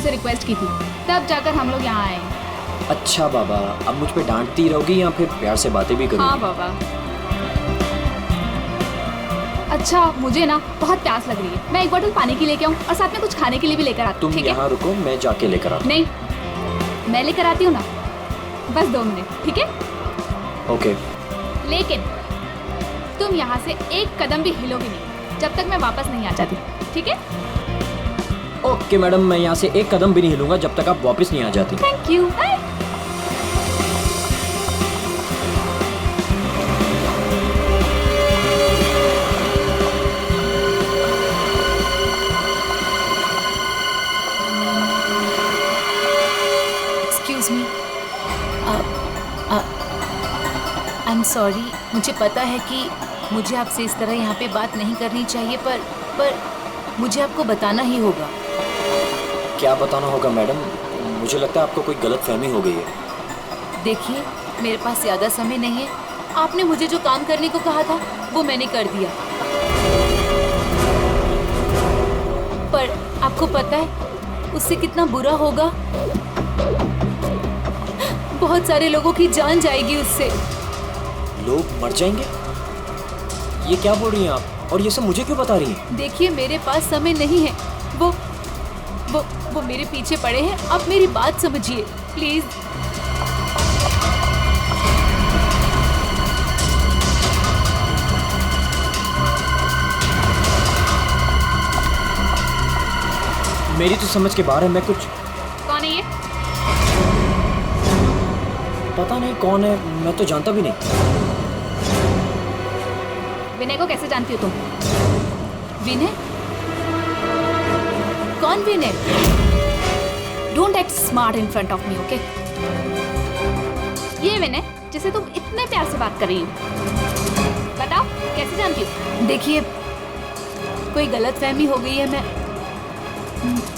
तुमसे रिक्वेस्ट की थी, तब जाकर हम लोग यहाँ आए। अच्छा बाबा, अब मुझ पे डांटती रहोगी या फिर प्यार से बातें भी करोगी? हाँ बाबा। अच्छा, मुझे ना बहुत प्यास लग रही है, मैं एक बोतल पानी की लेके आऊँ और साथ में कुछ खाने के लिए भी लेकर आती हूँ। तुम यहाँ रुको, मैं जाके लेकर आता हूँ। नहीं, मैं लेकर आती हूँ ना, बस 2 मिनट, ठीक है? ओके। लेकिन तुम यहाँ से एक कदम भी हिलोगे नहीं जब तक मैं वापस नहीं आ जाती, ठीक है? ओके मैडम, मैं यहाँ से एक कदम भी नहीं हिलूंगा जब तक आप वापस नहीं आ जाती। Thank you. Excuse me, I am sorry. मुझे पता है कि मुझे आपसे इस तरह यहाँ पे बात नहीं करनी चाहिए, पर मुझे आपको बताना ही होगा। क्या बताना होगा मैडम? मुझे लगता है आपको कोई गलतफहमी हो गई है। देखिए, मेरे पास ज़्यादा समय नहीं है। आपने मुझे जो काम करने को कहा था वो मैंने कर दिया, पर आपको पता है उससे कितना बुरा होगा? बहुत सारे लोगों की जान जाएगी उससे। लोग मर जाएंगे? ये क्या बोल रही हैं आप? और ये सब मुझे क्यों बता रही हैं? देखिए, मेरे पास समय नहीं है। वो मेरे पीछे पड़े हैं। आप मेरी बात समझिए प्लीज। मेरी तो समझ के बाहर है। मैं कुछ... कौन है ये? पता नहीं कौन है, मैं तो जानता भी नहीं। विनय को कैसे जानती हो तुम? विनय? कौन Vinay? Don't act smart in front of me, okay? ये विनय जिसे तुम इतने प्यार से बात कर रही हो, बताओ कैसे जानती हो? देखिए, कोई गलतफहमी हो गई है।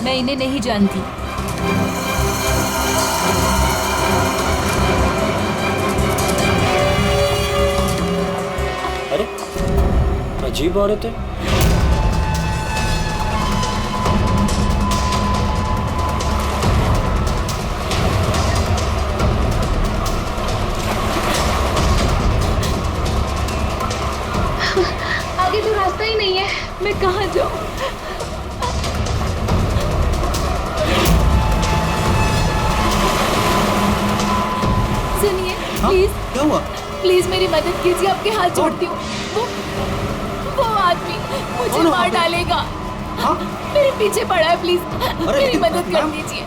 मैं इन्हें नहीं जानती। अरे, अजीब औरत है। आगे तो रास्ता ही नहीं है, मैं कहाँ जाऊँ? सुनिए, प्लीज। क्या हुआ? प्लीज मेरी मदद कीजिए, आपके हाथ जोड़ती हूँ। वो आदमी मुझे मार डालेगा। हाँ? मेरे पीछे पड़ा है, प्लीज अरे, मेरी मदद कर मैम। दीजिए।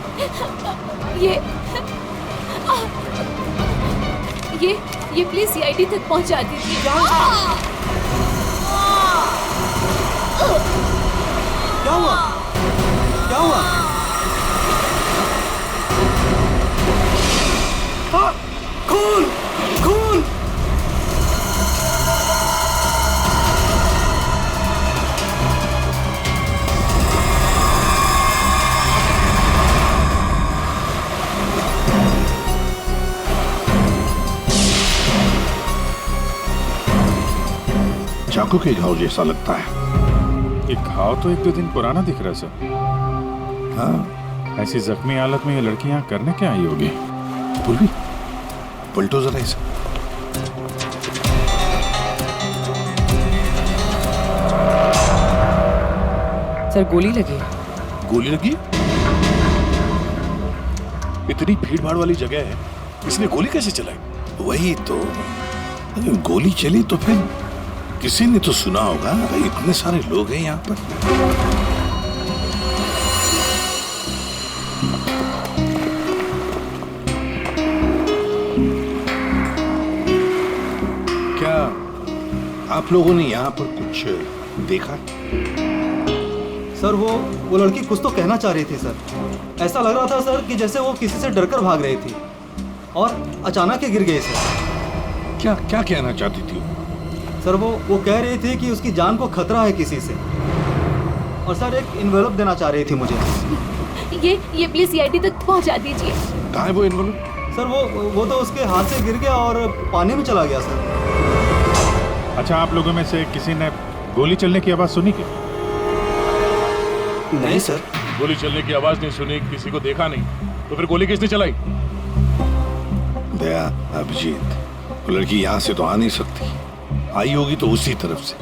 ये प्लीज सीआईडी तक पहुंचा दीजिए। क्या हुआ? क्या हुआ? हाँ, खून! खून! चाकू के घाव जैसा लगता है। ये घाव तो 1-2 दिन पुराना दिख रहा है सर। हाँ, ऐसी जख्मी हालत में ये लड़की यहाँ करने क्या आई होगी? पूर्वी, पलटो जरा इसे। सर गोली लगी। गोली लगी? इतनी भीड़ भाड़ वाली जगह है, इसने गोली कैसे चलाई? वही तो, अगर गोली चली तो फिर किसी ने तो सुना होगा। भाई, इतने सारे लोग हैं यहाँ पर। क्या आप लोगों ने यहाँ पर कुछ देखा? सर वो लड़की कुछ तो कहना चाह रही थी सर। ऐसा लग रहा था सर कि जैसे वो किसी से डरकर भाग रही थी और अचानक ही गिर गई सर। क्या क्या कहना चाहती थी? सर वो कह रही थी कि उसकी जान को खतरा है किसी से, और सर एक इन्वेलप देना चाह रही थी मुझे। ये प्लीज सीआईडी तक पहुंचा दीजिए। कहाँ है वो इन्वेलप? सर वो तो उसके हाथ से गिर गया और पानी में चला गया सर। अच्छा, आप लोगों में से किसी ने गोली चलने की आवाज सुनी क्या? नहीं सर। गोली चलने की आवाज नहीं सुनी, किसी को देखा नहीं, तो फिर गोली किसने चलाई? दया, अभिजीत, वो लड़की यहाँ से तो आ नहीं सकती, आई होगी तो उसी तरफ से।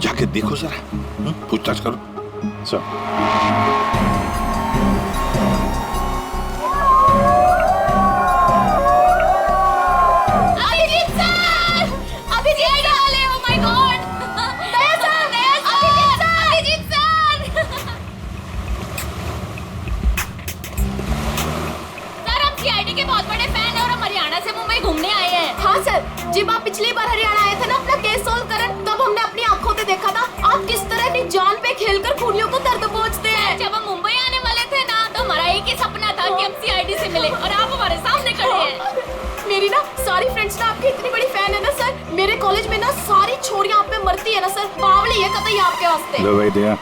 जाके देखो जरा, पूछताछ करो। अभिजीत सर! अभिजीत वाले, oh my God! Daya sir! Abhijeet sir! Sir, हम सीआईडी के बहुत बड़े फैन हैं और हम हरियाणा से मुंबई घूमने आए हैं। हाँ सर, जब आप पिछली बार हरियाणा आए थे ना अपना केस सॉल्व करने, तब हमने अपनी आंखों से देखा था आप किस तरह अपनी जान पे खेलकर खूनियों को दर्द पहुंचते हैं। जब हम मुंबई आने वाले थे ना, तो हमारा एक ही सपना था कि हम सीआईडी से मिले, और आप हमारे सामने खड़े हैं। मेरी ना सारी फ्रेंड्स ना आपकी इतनी बड़ी फैन है ना सर, मेरे कॉलेज में ना सारी छोरियां आप पे मरती है ना सर, बावली है कतई आपके वास्ते। लो भाई दया,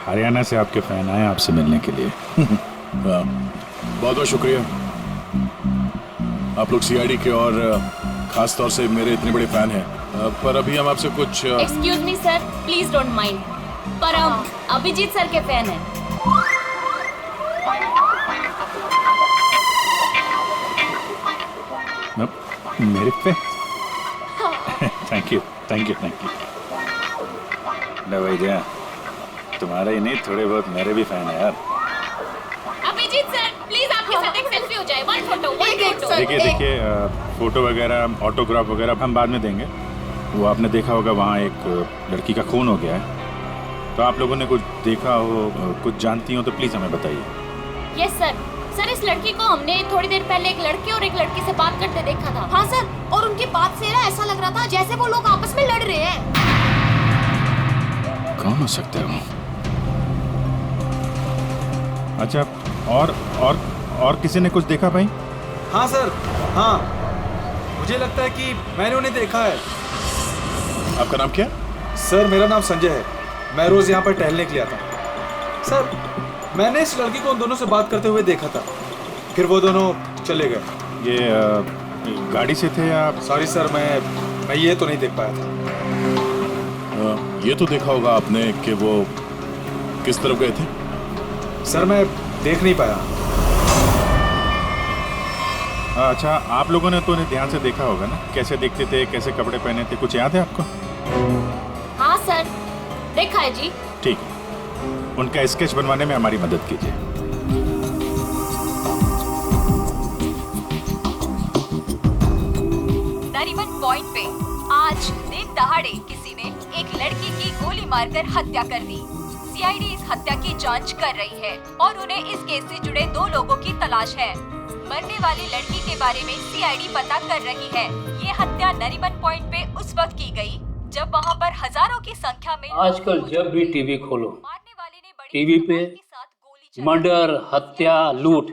हरियाणा से आपके फैन आए आपसे मिलने के लिए। बहुत बहुत शुक्रिया, आप लोग सीआईडी के और खास तौर से मेरे इतने बड़े फैन हैं। पर अभी हम आपसे कुछ excuse me sir, please don't mind, पर हम अभिजीत सर के फैन हैं। मेरे फैन? Thank you thank you thank you. लो भाई दया, तुम्हारे ही नहीं थोड़े बहुत मेरे भी फैन है यार। अभिजीत सर, प्लीज आपके साथ एक सेल्फी हो जाए, वन फोटो। देखिए फोटो वगैरह, ऑटोग्राफ वगैरह हम बाद में देंगे। वो आपने देखा होगा वहाँ एक लड़की का खून हो गया है, तो आप लोगों ने कुछ देखा हो, कुछ जानती हो तो प्लीज़ हमें बताइए। Yes sir. सर, इस लड़की को हमने थोड़ी देर पहले एक लड़के और एक लड़की से बात करते देखा था। हाँ सर, और उनकी बात से ना ऐसा लग रहा था जैसे वो लोग आपस में लड़ रहे हैं। कौन हो सकते हो? अच्छा, और किसी ने कुछ देखा भाई? हाँ सर, हाँ, मुझे लगता है कि मैंने उन्हें देखा है। आपका नाम क्या? सर मेरा नाम संजय है, मैं रोज यहाँ पर टहलने के लिए आता हूँ। सर मैंने इस लड़की को उन दोनों से बात करते हुए देखा था, फिर वो दोनों चले गए। ये गाड़ी से थे या? सॉरी सर, मैं ये तो नहीं देख पाया था। ये तो देखा होगा आपने कि वो किस तरफ गए थे? सर मैं देख नहीं पाया। अच्छा, आप लोगों ने तो उन्हें ध्यान से देखा होगा ना, कैसे दिखते थे, कैसे कपड़े पहने थे, कुछ याद है आपको? हाँ सर, देखा है जी। ठीक है, उनका स्केच बनवाने में हमारी मदद कीजिए। नरीमन पॉइंट पे आज दिन दहाड़े किसी ने एक लड़की की गोली मारकर हत्या कर दी। सीआईडी इस हत्या की जांच कर रही है और उन्हें इस केस से जुड़े 2 लोगों की तलाश है। मरने वाली लड़की के बारे में सीआईडी पता कर रही है। ये हत्या नरीमन पॉइंट पे उस वक्त की गई जब वहाँ पर हजारों की संख्या में आजकल जब भी टीवी खोलो, टीवी पे मर्डर, हत्या, लूट,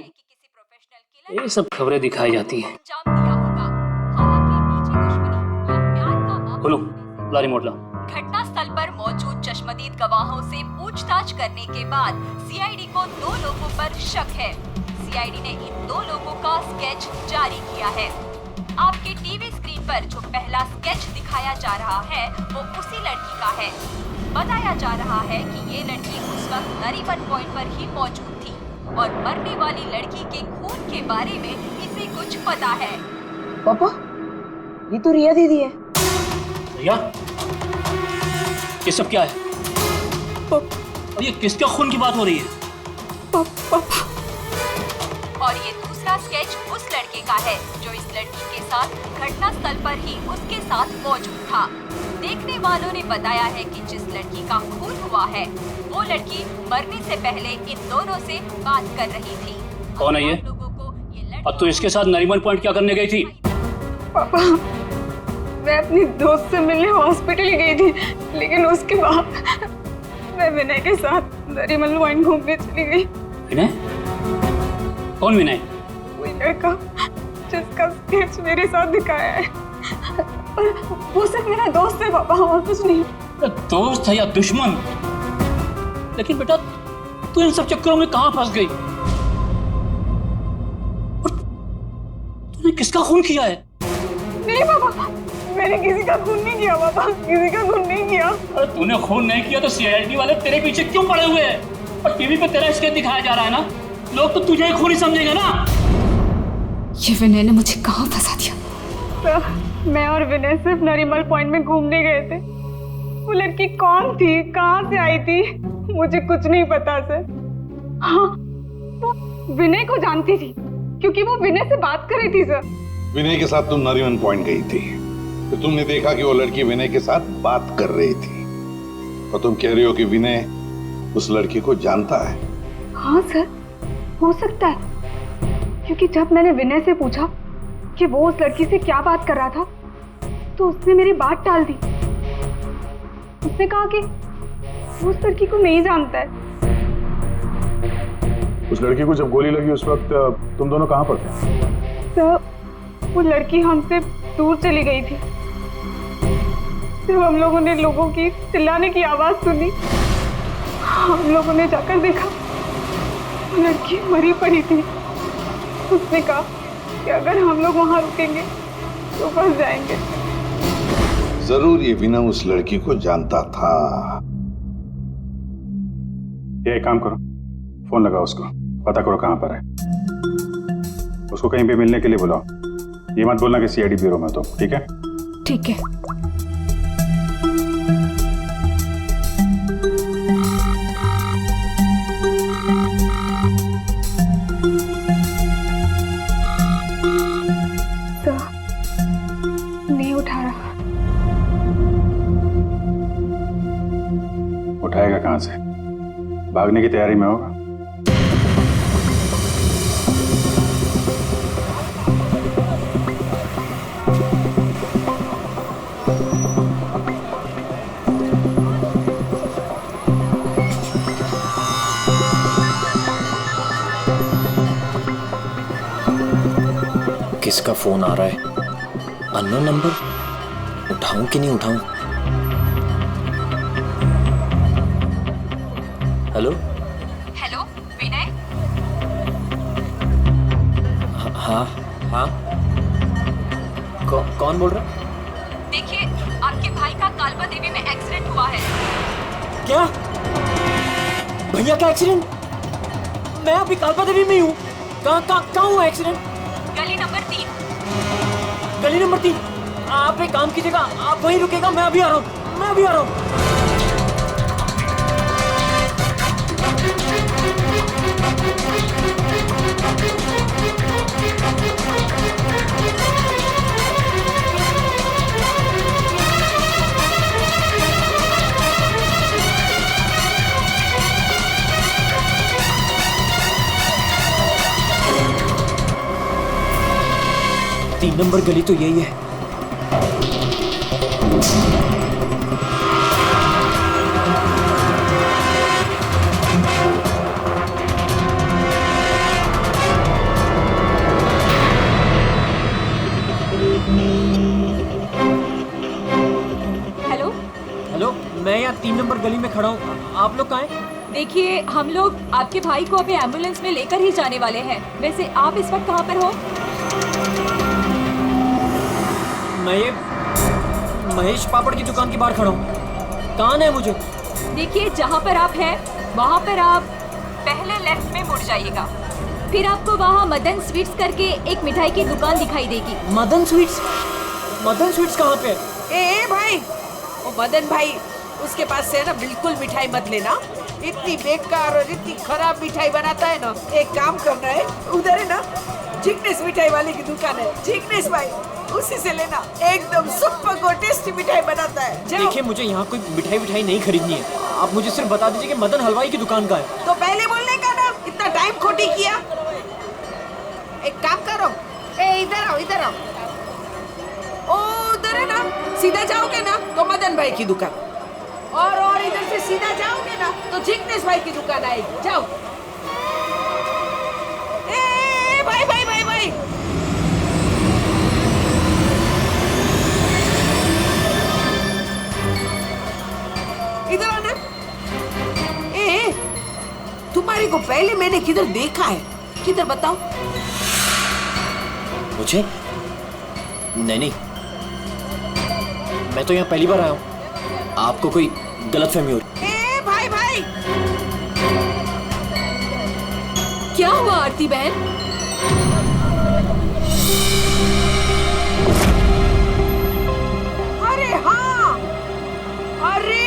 ये सब खबरें दिखाई जाती हैं। खोलो, ला रिमोट ला। घटना स्थल पर मौजूद चश्मदीद गवाहों से पूछताछ करने के बाद सीआईडी को 2 लोगों पर शक है। सीआईडी ने इन 2 लोगों का स्केच जारी किया है। आपके टीवी स्क्रीन पर जो पहला स्केच दिखाया जा रहा है वो उसी लड़की का है। बताया जा रहा है कि ये लड़की उस वक्त नरीमन पॉइंट पर ही मौजूद थी और मरने वाली लड़की के खून के बारे में इसे कुछ पता है। पापा, ये तो रिया दीदी है। रिया, ये सब क्या है? और ये किसका खून की बात हो रही है? और ये दूसरा स्केच उस लड़के का है जो इस लड़की के साथ घटना स्थल पर ही उसके साथ मौजूद था। देखने वालों ने बताया है कि जिस लड़की का खून हुआ है वो लड़की मरने से पहले इन दोनों से बात कर रही थी। कौन है ये? और तू इसके साथ नरीमन पॉइंट क्या करने गई थी? पापा, मैं अपनी दोस्त से मिलने हॉस्पिटल गई थी, लेकिन उसके बाद मैं विनय के साथ नरीमन पॉइंट घूमने चली गई। विनय? कौन विनय? वही लड़का जिसका स्केच मेरे साथ दिखाया है। वो सिर्फ मेरा दोस्त है पापा, और कुछ नहीं। दोस्त है या दुश्मन? लेकिन बेटा, तू इन सब चक्करों में कहाँ फंस गई? तूने किसका खून किया है? नहीं पापा, मैंने किसी का खून नहीं किया पापा, किसी का खून नहीं किया। अरे तूने खून नहीं किया तो सीआईडी वाले तेरे पीछे क्यों पड़े हुए हैं? और टीवी पे तेरा स्केच दिखाया जा रहा है ना, लोग तो तुझे ही खूनी समझेंगे ना। ये विनय ने मुझे कहाँ फंसा दिया? सर, मैं और विनय सिर्फ नरीमल पॉइंट में घूमने गए थे। वो लड़की कौन थी, कहाँ से आई थी, मुझे कुछ नहीं पता सर। हाँ, वो विनय को जानती थी क्योंकि वो विनय से बात कर रही थी सर। विनय के साथ तुम नरीमन पॉइंट गई थी, तो तुमने देखा कि वो लड़की विनय के साथ बात कर रही थी, और तुम कह रही हो कि विनय उस लड़की को जानता है। हाँ सर, हो सकता है, क्योंकि जब मैंने विनय से पूछा कि वो उस लड़की से क्या बात कर रहा था, तो उसने मेरी बात टाल दी। उसने कहा कि वो उस लड़की को नहीं जानता है। उस लड़की को जब गोली लगी उस वक्त तुम दोनों कहाँ पर थे? सर, वो लड़की हमसे दूर चली गई थी। जब हम लोगों ने लोगों की चिल्लाने की आवाज सुनी, हम लोगों ने जाकर देखा वो लड़की मरी पड़ी थी। उसने कहा कि अगर हम लोग वहां रुकेंगे तो फंस जाएंगे। जरूर ये विनय उस लड़की को जानता था। ये एक काम करो, फोन लगाओ उसको, पता करो कहाँ पर है। उसको कहीं पे मिलने के लिए बुलाओ। ये मत बोलना कि सीआईडी ब्यूरो में तो, ठीक है? ठीक है। नहीं उठा रहा। उठाएगा कहाँ से? भागने की तैयारी में होगा। किसका फोन आ रहा है? Unknown number? उठाऊं कि नहीं उठाऊं? हेलो? हेलो विनय? हाँ हाँ, कौन बोल रहा? देखिए, आपके भाई का कालबा देवी में एक्सीडेंट हुआ है। क्या? भैया का एक्सीडेंट? मैं अभी कालबा देवी में हूँ। कहाँ हुआ एक्सीडेंट? गली नंबर 3। गली नंबर 3? आप एक काम कीजिएगा, आप वहीं रुकेगा, मैं अभी आ रहा हूँ। तीन नंबर गली तो यही है। हेलो, मैं यहाँ 3 नंबर गली में खड़ा हूँ। आप लोग कहाँ हैं? देखिए, हम लोग आपके भाई को अभी एम्बुलेंस में लेकर ही जाने वाले हैं। वैसे आप इस वक्त कहाँ पर हो? मैं ये महेश पापड़ की दुकान के बाहर खड़ा हूँ। कहाँ है मुझे? देखिए, जहाँ पर आप हैं वहाँ पर आप पहले लेफ्ट में मुड़ जाइएगा। फिर आपको वहाँ मदन स्वीट्स करके एक मिठाई की दुकान दिखाई देगी। मदन स्वीट्स? मदन स्वीट्स कहाँ पे? ए भाई, वो मदन भाई, उसके पास से ना बिल्कुल मिठाई मत लेना। इतनी बेकार और इतनी खराब मिठाई बनाता है ना। एक काम करना है, उधर है ना जिग्नेश मिठाई वाले की दुकान है, जिग्नेश भाई, उसी से लेना। एकदम सुपर और टेस्टी मिठाई बनाता है। देखिए, मुझे यहाँ कोई मिठाई नहीं खरीदनी है। आप मुझे सिर्फ बता दीजिए कि मदन हलवाई की दुकान का है। तो पहले बोलने का ना, इतना टाइम खोटी किया। एक काम करो, इधर आओ, इधर आओ। ओ उधर है ना, सीधा जाओगे ना तो मदन भाई की दुकान, और इधर से सीधा जाओगे ना तो जिग्नेश भाई की दुकान आएगी। जाओ। भाई भाई भाई भाई, इधर आना। तुम्हारे को पहले मैंने किधर देखा है? किधर बताओ मुझे? नहीं, मैं तो यहाँ पहली बार आया हूँ, आपको कोई गलतफहमी हो रही। ए भाई भाई, क्या हुआ आरती बहन? अरे हाँ, अरे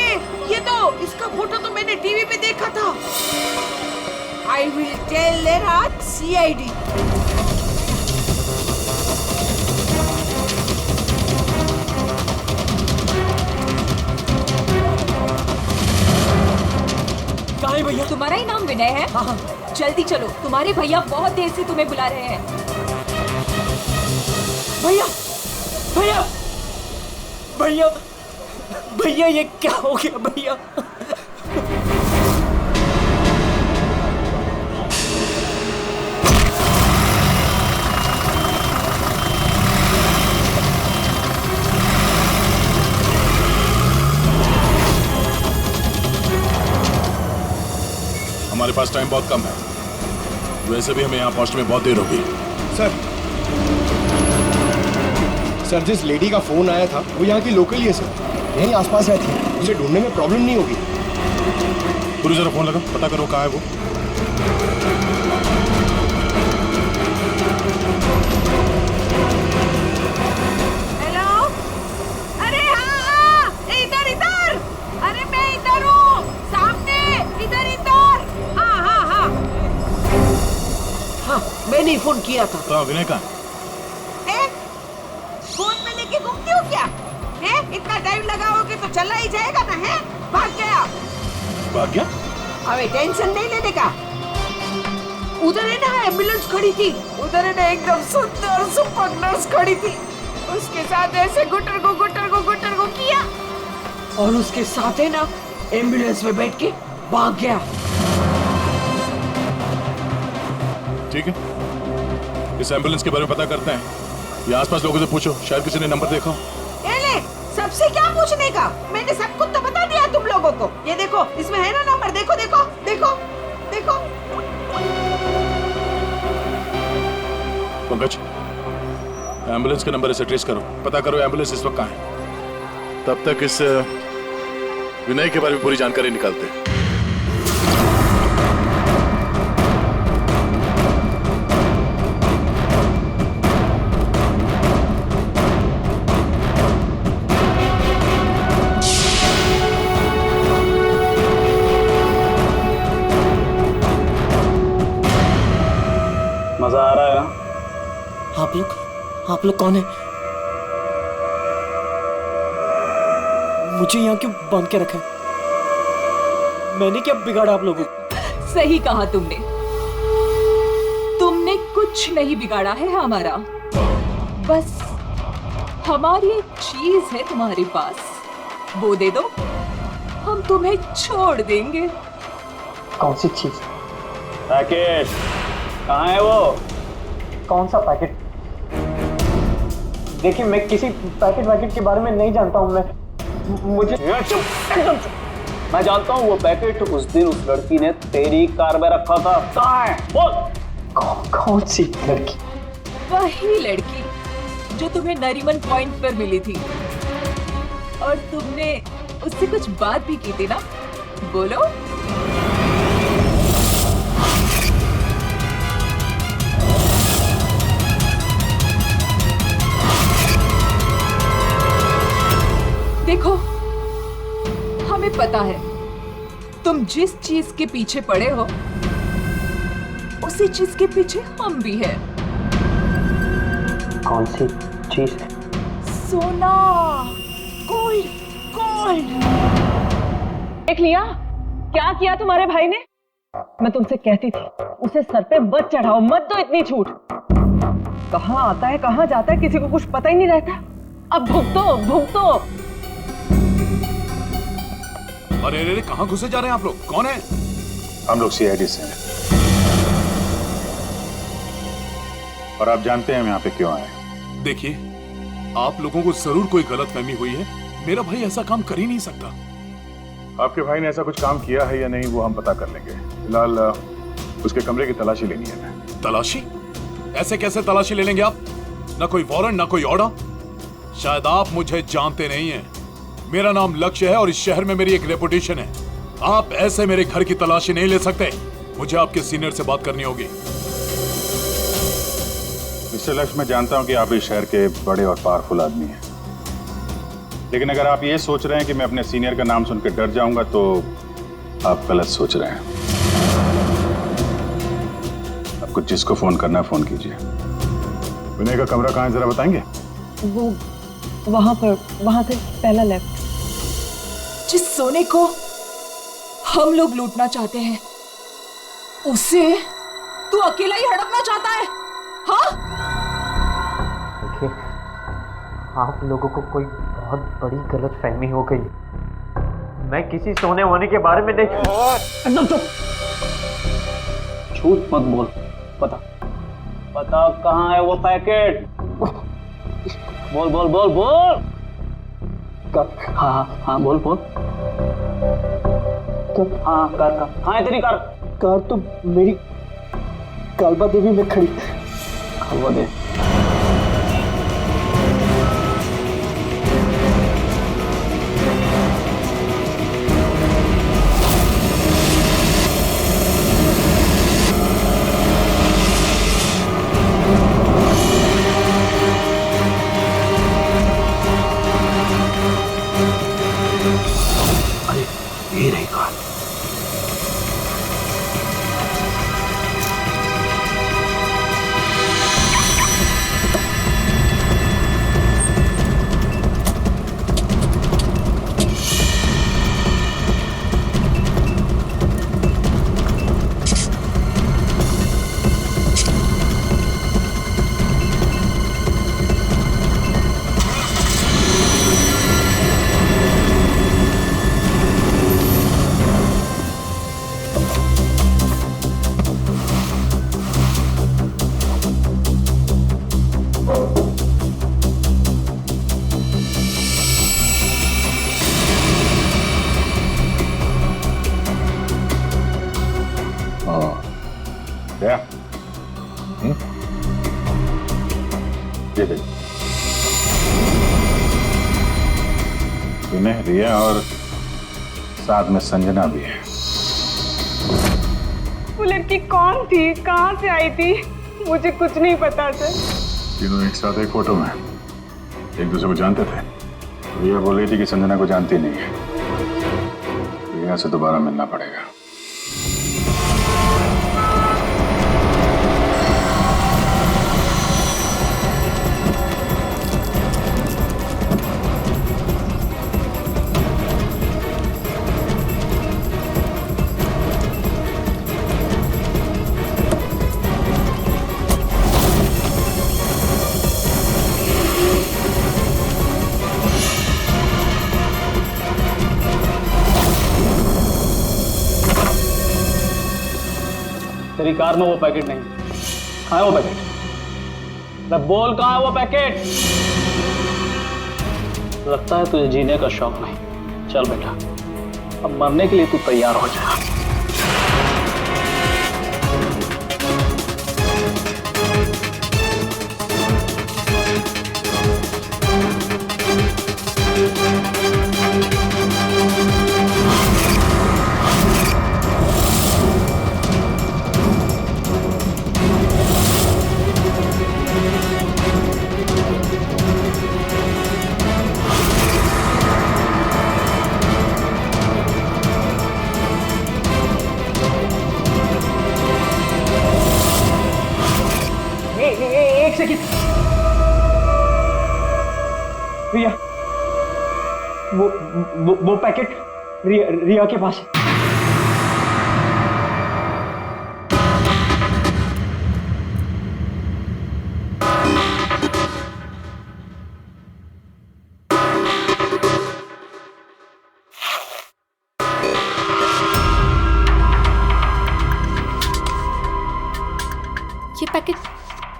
ये तो, इसका फोटो तो मैंने टीवी पे देखा था। आई विल टेल देयर आज CID। कहाँ है भैया? तुम्हारा ही नाम विनय है? हाँ हाँ। जल्दी चलो, तुम्हारे भैया बहुत देर से तुम्हें बुला रहे हैं। भैया भैया भैया भैया, ये क्या हो गया भैया? हमारे पास टाइम बहुत कम है, वैसे भी हमें यहाँ पहुँचने में बहुत देर होगी। सर, जिस लेडी का फोन आया था वो यहाँ की लोकल ही है सर, यहीं आसपास रहती है, उसे ढूंढने में प्रॉब्लम नहीं होगी। पूरी जरा फोन लगा, पता करो कहाँ है वो। हेलो, अरे हाँ, इधर इधर, अरे मैं इधर हूँ, सामने, इधर इधर। हाँ हाँ हाँ हाँ, मैंने ही फोन किया था। तो विनय कहाँ? फोन में लेके घूमती हो क्या? है? इतना टाइम लगाओगे तो चला ही जाएगा ना, है? भाग गया। भाग गया? अबे टेंशन नहीं लेने का। उधर है ना एम्बुलेंस खड़ी थी, उधर है ना एकदम सुंदर सुपर नर्स खड़ी थी, उसके साथ ऐसे गुटर को किया और उसके साथ है ना एम्बुलेंस में बैठ के भाग गया। ठीक है, इस एम्बुलेंस के बारे में पता करते हैं। ये आसपास लोगों से पूछो, शायद किसी ने नंबर देखा। ले, सबसे क्या पूछने का? मैंने सब कुछ तो बता दिया तुम लोगों को। ये देखो, इसमें है ना नंबर, देखो देखो देखो देखो। पंकज, एम्बुलेंस का नंबर इसे ट्रेस करो, पता करो एम्बुलेंस इस वक्त कहाँ है। तब तक इस विनय के बारे में पूरी जानकारी निकालते हैं। मजा आ रहा है ना? आप लोग कौन है? मुझे यहाँ क्यों बांध के रखा है? मैंने क्या बिगाड़ा आप लोगों को? सही कहा तुमने कुछ नहीं बिगाड़ा है हमारा, बस हमारी एक चीज है तुम्हारे पास, वो दे दो, हम तुम्हें छोड़ देंगे। कौन सी चीज? पैकेट कहाँ है वो? कौन सा पैकेट? देखिए, मैं किसी पैकेट के बारे में नहीं जानता हूँ। मुझे एकदम चुप। मैं जानता हूँ वो पैकेट उस दिन उस लड़की ने तेरी कार में रखा था। कहाँ है बोल? कौन सी लड़की? वही लड़की जो तुम्हें नरीमन पॉइंट पर मिली थी और तुमने उससे कुछ बात भी की थी ना, बोलो। देखो, हमें पता है तुम जिस चीज के पीछे पड़े हो उसी चीज के पीछे हम भी हैं। कौन सी चीज? सोना, गोल्ड, गोल्ड। देख लिया क्या किया तुम्हारे भाई ने? मैं तुमसे कहती थी उसे सर पे मत चढ़ाओ, मत दो इतनी छूट। कहाँ आता है कहाँ जाता है किसी को कुछ पता ही नहीं रहता। अब भुगतो भुगतो। अरे अरे, कहाँ घुसे जा रहे हैं आप लोग? कौन है? हम लोग CID से हैं और आप जानते हैं हम यहाँ पे क्यों आए। देखिए, आप लोगों को जरूर कोई गलतफहमी हुई है। मेरा भाई ऐसा काम कर ही नहीं सकता। आपके भाई ने ऐसा कुछ काम किया है या नहीं वो हम पता कर लेंगे। फिलहाल उसके कमरे की तलाशी लेनी है। तलाशी? ऐसे कैसे तलाशी ले लेंगे आप? ना कोई वारंट, ना कोई ऑर्डर। शायद आप मुझे जानते नहीं हैं। मेरा नाम लक्ष्य है और इस शहर में मेरी एक रेपुटेशन है। आप ऐसे मेरे घर की तलाशी नहीं ले सकते। मुझे आपके सीनियर से बात करनी होगी। मिस्टर लक्ष्य, मैं जानता हूं कि आप इस शहर के बड़े और पावरफुल आदमी हैं, लेकिन अगर आप ये सोच रहे हैं कि मैं अपने सीनियर का नाम सुनकर डर जाऊंगा तो आप गलत सोच रहे हैं। आपको जिसको फोन करना है फोन कीजिए। विनय का कमरा कहाँ है जरा बताएंगे? वो वहां से पहला लेफ्ट। जिस सोने को हम लोग लूटना चाहते हैं उसे तू अकेला ही हड़पना चाहता है? हाँ? देखिए, आप लोगों को कोई बहुत बड़ी गलतफहमी हो गई। मैं किसी सोने वोने के बारे में नहीं। एकदम चुप, झूठ मत बोल। पता कहाँ है वो पैकेट? बोल बोल बोल बोल। हाँ बोल बोल। हाँ कार कहाँ है तेरी कार? कार तो मेरी कालबा देवी में खड़ी। कालबा देवी? ये रही कार। क्या? ये देख, विनय, रिया और साथ में संजना भी है। वो लड़की कौन थी, कहाँ से आई थी? मुझे कुछ नहीं पता सर। तीनों एक साथ एक फोटो में एक दूसरे को जानते थे। रिया बोल रही थी कि संजना को जानती नहीं है। रिया से दोबारा मिलना पड़ेगा। तेरी कार में वो पैकेट नहीं। कहाँ है वो पैकेट? मैं बोल, कहाँ है वो पैकेट? लगता है तुझे जीने का शौक नहीं। चल बेटा, अब मरने के लिए तू तैयार हो जा। एक सेकंड। रिया, वो पैकेट रिया के पास है। ये पैकेट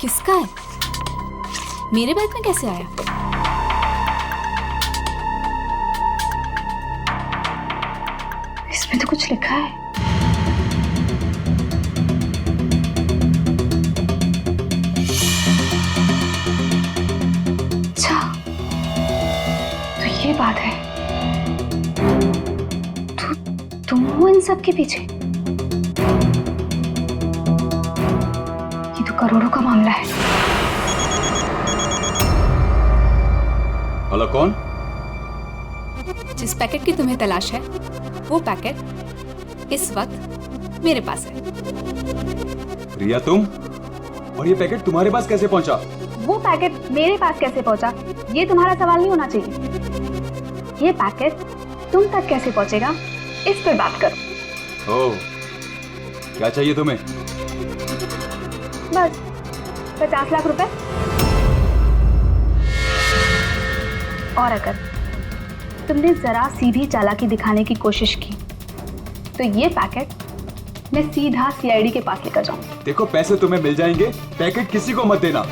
किसका है? मेरे बैग में कैसे आया? इसमें तो कुछ लिखा है। अच्छा, तो ये बात है। सब के पीछे? ये तो करोड़ों का मामला है। हेलो, कौन? जिस पैकेट की तुम्हें तलाश है वो पैकेट इस वक्त मेरे पास है। रिया, तुम? और ये पैकेट तुम्हारे पास कैसे पहुंचा? वो पैकेट मेरे पास कैसे पहुंचा ये तुम्हारा सवाल नहीं होना चाहिए। ये पैकेट तुम तक कैसे पहुंचेगा इस पर बात करो। ओह, क्या चाहिए तुम्हें? बस 50 लाख रुपए। और अगर तुमने जरा सी भी चालाकी दिखाने की कोशिश की तो ये पैकेट मैं सीधा सीआईडी के पास लेकर जाऊंगी। देखो, पैसे तुम्हें मिल जाएंगे, पैकेट किसी को मत देना।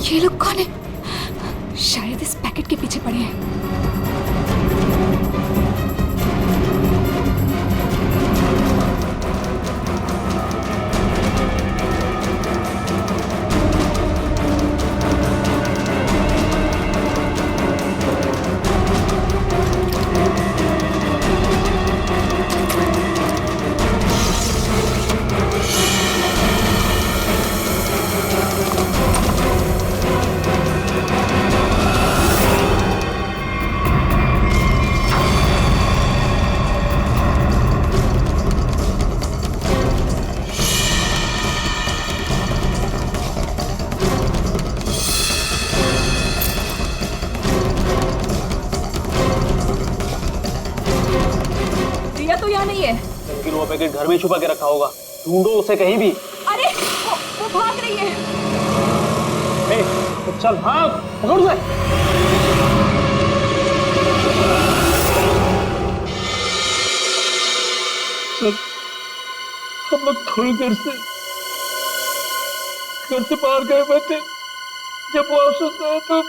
ये लोग कौन है? शायद इस पैकेट के पीछे पड़े हैं। लेकिन वो पैकेट घर में छुपा के रखा होगा, ढूंढो उसे कहीं भी। अरे वो भाग रही है। तो चल भाग, पकड़ उसे। सर, हम लोग थोड़ी देर से घर से बाहर गए हुए थे। जब वापस आए तो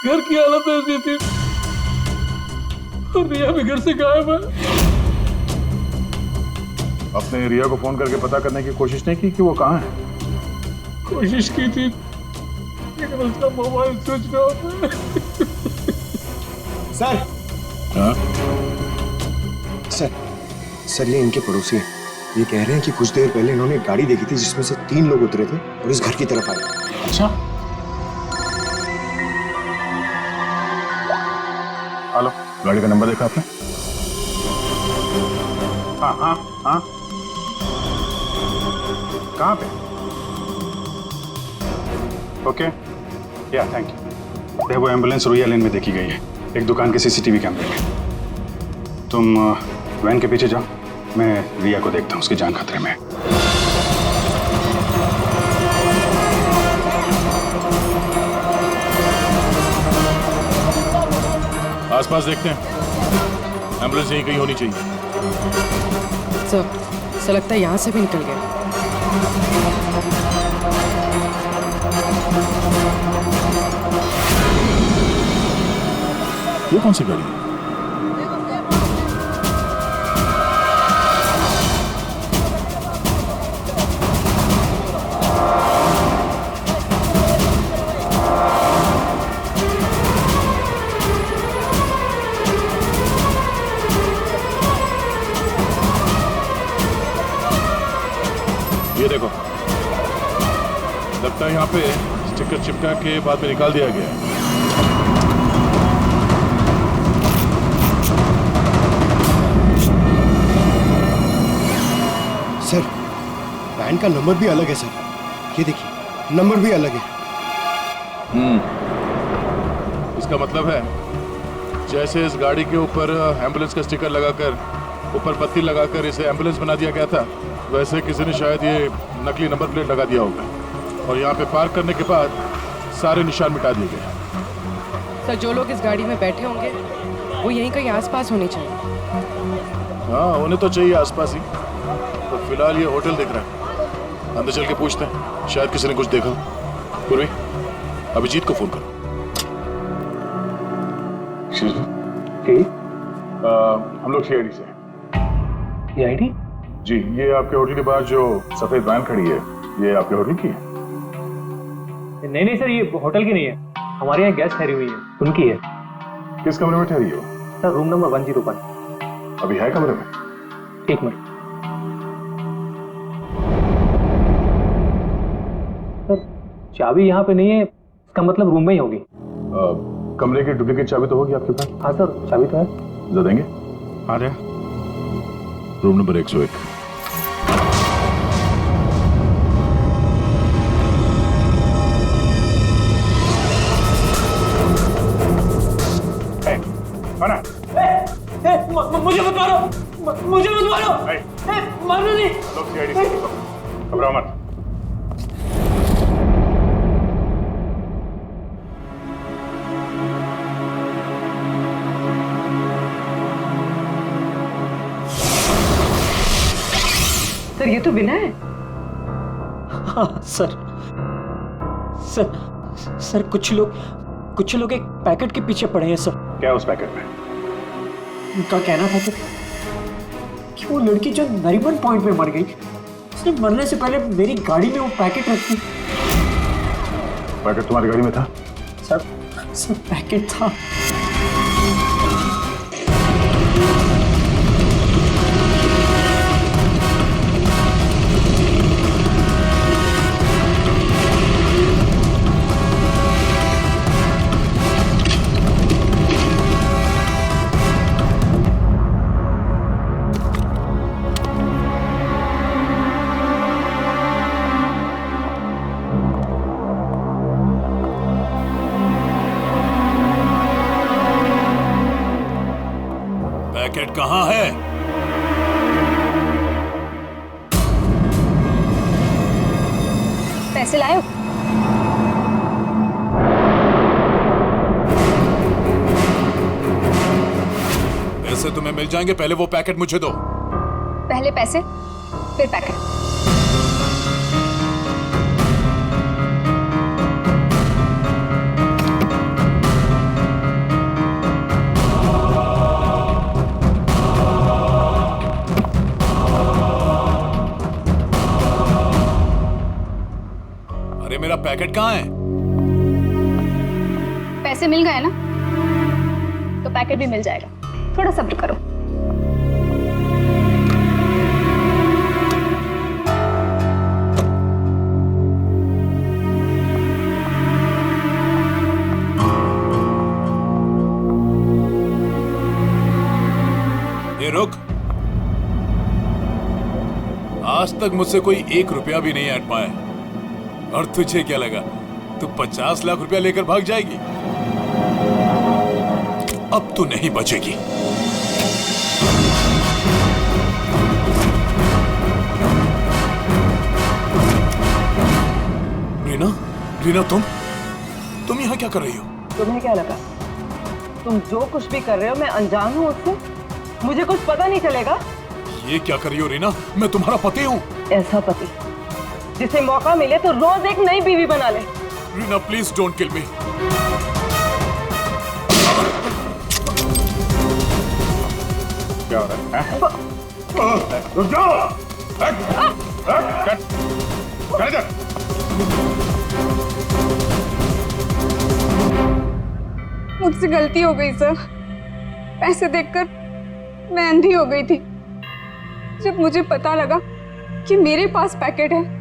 घर की हालत ऐसी थी और रिया भी घर से गायब है। आपने रिया को फोन करके पता करने की कोशिश नहीं की कि वो कहाँ है? कोशिश की थी लेकिन उसका मोबाइल स्विच ऑफ है। सर। हाँ? सर ये इनके पड़ोसी हैं। ये कह रहे हैं कि कुछ देर पहले इन्होंने एक गाड़ी देखी थी जिसमें से 3 लोग उतरे थे और इस घर की तरफ आए। अच्छा, हेलो, गाड़ी का नंबर देखा आपने? हाँ हाँ हाँ, कहाँ पे? ओके, या थैंक यू। वो एम्बुलेंस रोया लेन में देखी गई है, एक दुकान के सीसीटीवी कैमरे में। तुम वैन के पीछे जाओ, मैं रिया को देखता हूँ, उसकी जान खतरे में है। आसपास देखते हैं, एम्बुलेंस यहीं कहीं होनी चाहिए। सर लगता है यहाँ से भी निकल गए। ये कौन सी गाड़ी है? ये देखो, लगता है यहाँ पे स्टिकर चिपका के बाद में निकाल दिया गया है। सर, वैन का नंबर भी अलग है सर। ये देखिए, नंबर भी अलग है। इसका मतलब है जैसे इस गाड़ी के ऊपर एम्बुलेंस का स्टिकर लगाकर, ऊपर पत्ती लगाकर इसे एम्बुलेंस बना दिया गया था, वैसे किसी ने शायद ये नकली नंबर प्लेट लगा दिया होगा और यहाँ पे पार्क करने के बाद सारे निशान मिटा दिए गए। सर, जो लोग इस गाड़ी में बैठे होंगे वो यहीं कहीं आसपास होने चाहिए। हाँ, होने तो चाहिए आसपास ही। तो फिलहाल ये होटल दिख रहा है, अंदर चल के पूछते हैं, शायद किसी ने कुछ देखा। पूर्वी, अभिजीत को फोन करो। एक्सक्यूज मी, हम लोग सीआईडी से हैं। सीआईडी? जी, ये आपके होटल के बाहर जो सफेद वैन खड़ी है, ये आपके होटल की है? नहीं सर, ये होटल की नहीं है, हमारे यहाँ गेस्ट ठहरी हुई है, उनकी है। किस कमरे में ठहरी हो? Sir room number 101। अभी है कमरे में? एक मिनट सर, चाबी यहाँ पे नहीं है, इसका मतलब रूम में ही होगी। कमरे की डुप्लीकेट चाबी तो होगी आपके पास? हाँ सर, चाबी तो है। जरा देंगे? आ जा। Room number 101। मुझे मत मारो, मुझे मत मारो, मारो नहीं। घबराओ मत। सर ये तो बिना है। हाँ सर, सर कुछ लोग एक पैकेट के पीछे पड़े हैं सर। क्या उस पैकेट में? उनका कहना था कि वो लड़की जो नरीमन पॉइंट पे मर गई, उसने मरने से पहले मेरी गाड़ी में वो पैकेट रखी। पैकेट तुम्हारी गाड़ी में था? सर पैकेट था। पैकेट कहाँ है? पैसे लाए हो? पैसे तुम्हें मिल जाएंगे, पहले वो पैकेट मुझे दो। पहले पैसे फिर पैकेट। मेरा पैकेट कहाँ है? पैसे मिल गए ना, तो पैकेट भी मिल जाएगा। थोड़ा सब्र करो। ये रुक। आज तक मुझसे कोई 1 रुपया भी नहीं ऐड पाया, और तुझे क्या लगा तू 50 लाख रुपया लेकर भाग जाएगी? अब तू नहीं बचेगी। रीना, तुम यहाँ क्या कर रही हो? तुम्हें क्या लगा तुम जो कुछ भी कर रहे हो मैं अनजान हूँ उससे? मुझे कुछ पता नहीं चलेगा? ये क्या कर रही हो रीना? मैं तुम्हारा पति हूँ। ऐसा पति जिसे मौका मिले तो रोज एक नई बीवी बना ले। रीना प्लीज डोंट किल मी। क्या हो रहा है? रुक जाओ। मुझसे गलती हो गई सर। पैसे देखकर मैं अंधी हो गई थी। जब मुझे पता लगा कि मेरे पास पैकेट है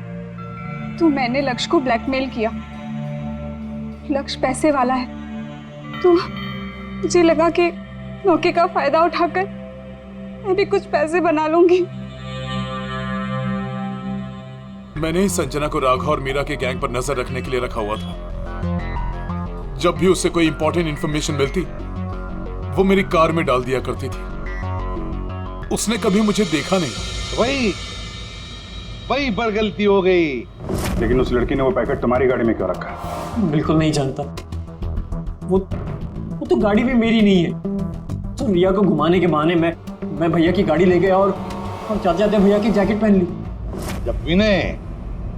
तो मैंने लक्ष्य को ब्लैकमेल किया। लक्ष्य पैसे वाला है तो मुझे लगा कि मौके का फायदा उठाकर मैं भी कुछ पैसे बना लूंगी। मैंने ही संजना को राघव और मीरा के गैंग पर नजर रखने के लिए रखा हुआ था। जब भी उससे कोई इंपॉर्टेंट इंफॉर्मेशन मिलती वो मेरी कार में डाल दिया करती थी। उसने कभी मुझे देखा नहीं। वही पर गलती हो गई। लेकिन उस लड़की ने वो पैकेट तुम्हारी गाड़ी में क्यों रखा? बिल्कुल नहीं जानता। वो तो गाड़ी भी मेरी नहीं है। तो रिया को घुमाने के बहाने मैं भैया की गाड़ी ले गया और जाते जाते भैया की जैकेट पहन ली। जब विनय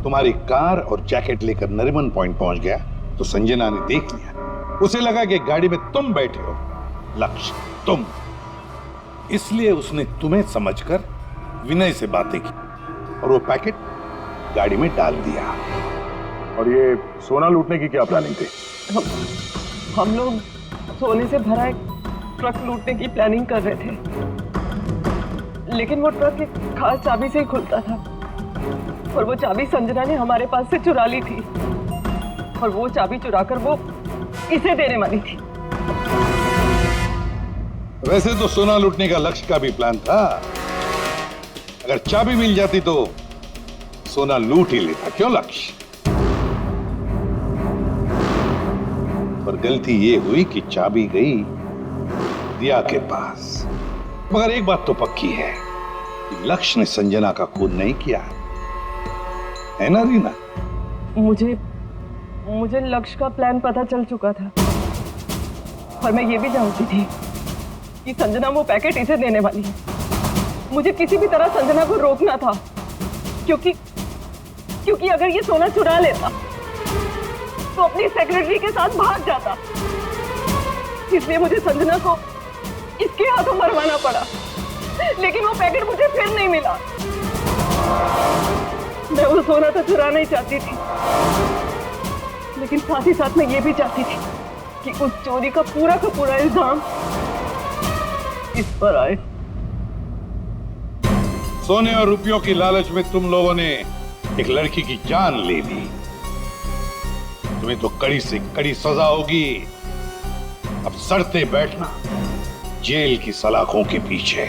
तुम्हारी कार और जैकेट लेकर नरीमन पॉइंट पहुंच गया तो संजना ने देख लिया। उसे लगा कि गाड़ी में तुम बैठे हो लक्ष्य तुम। इसलिए उसने तुम्हें समझकर विनय से बातें की और वो पैकेट गाड़ी में डाल दिया। और ये सोना लूटने की क्या प्लानिंग थी? हम लोग सोने से भरा एक ट्रक लूटने की प्लानिंग कर रहे थे, लेकिन वो ट्रक एक खास चाबी से ही खुलता था और वो चाबी संजना ने हमारे पास से चुरा ली थी और वो चाबी चुराकर वो इसे देने वाली थी। वैसे तो सोना लूटने का लक्ष्य का भी प्लान था। अगर चाबी मिल जाती तो सोना लूट ही लेता, क्यों लक्ष्य? पर गलती ये हुई कि चाबी गई दिया के पास। मगर एक बात तो पक्की है कि लक्ष्य ने संजना का खून नहीं किया, है ना रीना? मुझे लक्ष्य का प्लान पता चल चुका था और मैं ये भी जानती थी कि संजना वो पैकेट इसे देने वाली है। मुझे किसी भी तरह संजना को रोकना था, क्योंकि अगर ये सोना चुरा लेता तो अपनी सेक्रेटरी के साथ भाग जाता। इसलिए मुझे संजना को इसके हाथों मरवाना पड़ा, लेकिन वो पैकेट मुझे फिर नहीं मिला। मैं वो सोना तो चुराना ही चाहती थी, लेकिन साथ ही साथ मैं ये भी चाहती थी कि उस चोरी का पूरा इल्जाम इस पर आए। सोने और रुपयों की लालच में तुम लोगों ने एक लड़की की जान ले ली। तुम्हें तो कड़ी से कड़ी सजा होगी। अब सड़ते बैठना जेल की सलाखों के पीछे।